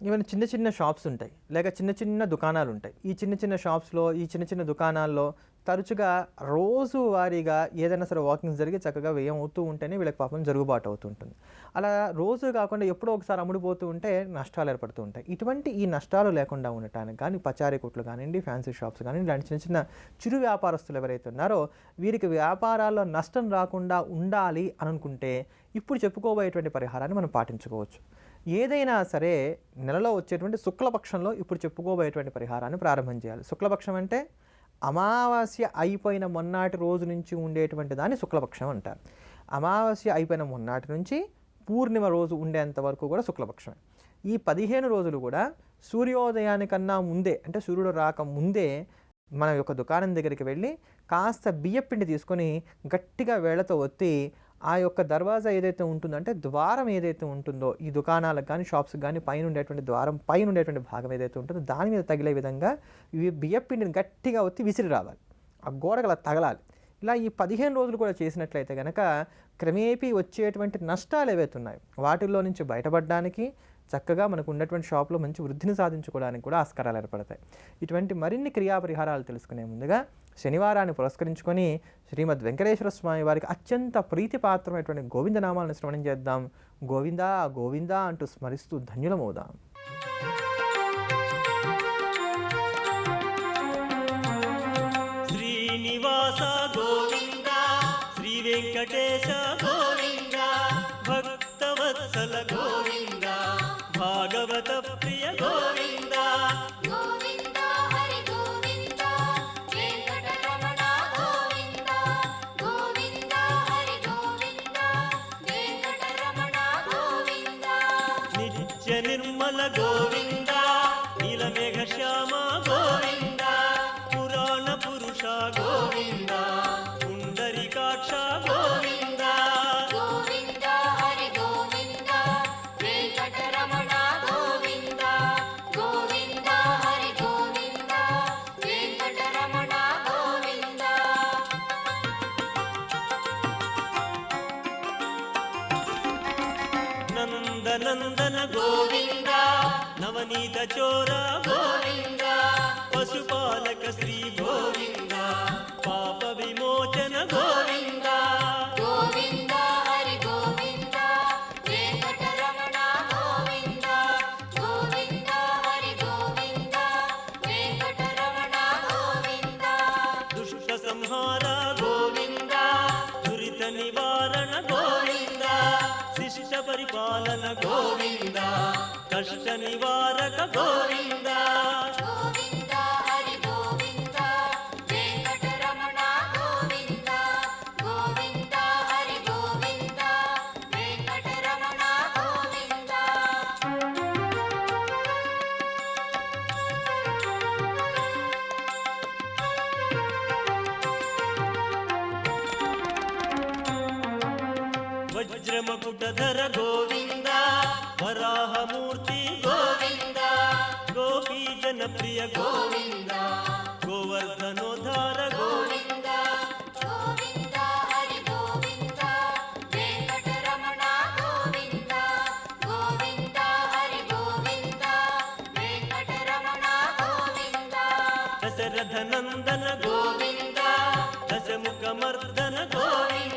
Even చిన్న చిన్న shops ఉంటాయి, లేక చిన్న చిన్న దుకాణాలు ఉంటాయి. ఈ చిన్న చిన్న షాప్స్‌లో, ఈ చిన్న చిన్న దుకాణాల్లో తరచుగా రోజువారీగా ఏదైనా సరే వాకింగ్స్ జరిగి చక్కగా వ్యయం అవుతూ ఉంటేనే వీళ్ళకి పాపం జరుగుబాటు అవుతూ ఉంటుంది. అలా రోజు కాకుండా ఎప్పుడో ఒకసారి అమ్ముడుపోతూ ఉంటే నష్టాలు ఏర్పడుతూ ఉంటాయి. ఇటువంటి ఈ నష్టాలు లేకుండా ఉండటానికి కానీ పచారీ కొట్లు కానివ్వండి, ఫ్యాన్సీ షాప్స్ కానివ్వండి, ఇలాంటి చిన్న చిన్న చిరు వ్యాపారస్తులు ఎవరైతే ఉన్నారో వీరికి వ్యాపారాల్లో నష్టం రాకుండా ఉండాలి అని అనుకుంటే ఇప్పుడు చెప్పుకోబోయేటువంటి పరిహారాన్ని మనం పాటించుకోవచ్చు. ఏదైనా సరే నెలలో వచ్చేటువంటి శుక్లపక్షంలో ఇప్పుడు చెప్పుకోబోయేటువంటి పరిహారాన్ని ప్రారంభం చేయాలి. శుక్లపక్షం అంటే అమావాస్య అయిపోయిన మొన్నటి రోజు నుంచి ఉండేటువంటి దాన్ని శుక్లపక్షం అంటారు. అమావాస్య అయిపోయిన మొన్నటి నుంచి పూర్ణిమ రోజు ఉండేంత వరకు కూడా శుక్లపక్షమే. ఈ 15 రోజులు కూడా సూర్యోదయానికన్నా ముందే, అంటే సూర్యుడు రాక ముందే మన యొక్క దుకాణం దగ్గరికి వెళ్ళి కాస్త బియ్యపిండి తీసుకొని గట్టిగా వేళ్లతో ఒత్తి ఆ యొక్క దర్వాజా ఏదైతే ఉంటుందో, అంటే ద్వారం ఏదైతే ఉంటుందో ఈ దుకాణాలకు కానీ షాప్స్కి కానీ పైన ఉండేటువంటి ద్వారం పైన ఉండేటువంటి భాగం ఏదైతే ఉంటుందో దాని మీద తగిలే విధంగా ఈ బియ్యపిండిని గట్టిగా ఒత్తి విసిరి రావాలి. ఆ గోడకు అలా తగలాలి. ఇలా ఈ 15 రోజులు కూడా చేసినట్లయితే కనుక క్రమేపీ వచ్చేటువంటి నష్టాలు ఏవైతే ఉన్నాయో వాటిల్లో నుంచి బయటపడడానికి, చక్కగా మనకు ఉన్నటువంటి షాప్లో మంచి వృద్ధిని సాధించుకోవడానికి కూడా ఆస్కారాలు ఏర్పడతాయి. ఇటువంటి మరిన్ని క్రియాపరిహారాలు తెలుసుకునే ముందుగా శనివారాన్ని పురస్కరించుకొని శ్రీమద్ వెంకటేశ్వర స్వామి వారికి అత్యంత ప్రీతిపాత్రమైనటువంటి గోవిందనామాలను శ్రవణం చేద్దాం. గోవిందా గోవిందా అంటూ స్మరిస్తూ ధన్యులమవుదాం. శ్రీనివాస గోవింద, శ్రీ వెంకటేశ గోవింద, భక్తవత్సల గోవింద, భాగవత ప్రియ గోవింద, గోవింద హరి గోవింద, వెంకటరమణ గోవింద, గోవింద హరి గోవింద, వెంకటరమణ గోవింద, నిత్య నిర్మల గోవింద, నీలమేఘ శ్యామ గోవింద, పురాణ పురుష గోవింద, పుండరీకాక్ష గోవింద, గోవింద హరి గోవింద, వెంకటరమణ గోవింద, గోవింద హరి గోవింద, వెంకటరమణ గోవింద. నందనందన గోవింద, నవనీత చోర గోవింద, పశుపాలక శ్రీ గోవింద, పాప విమోచన గోవింద, గోవింద హరి గోవింద, వెంకటరమణ గోవింద, గోవింద హరి గోవింద, వెంకటరమణ గోవింద. దుష్ట సంహార గోవింద, దురిత నివారణ గోవింద, శిష్ట పరిపాలన గోవింద, కష్ట నివారక గోవింద, గోవింద హరి గోవింద, వెంకటరమణ గోవింద, గోవింద హరి గోవింద, వెంకటరమణ గోవింద. వజ్రమకుటధర గోవింద, వరాహమూర్తి గోవింద, గోపీ జనప్రియ గోవింద, గోవర్ధనోద్ధార గోవింద, గోవింద హరి గోవింద, వెంకటరమణ గోవింద, గోవింద హరి గోవింద, వెంకటరమణ గోవింద. దశరథ నందన గోవింద, దశముఖ మర్దన గోవింద,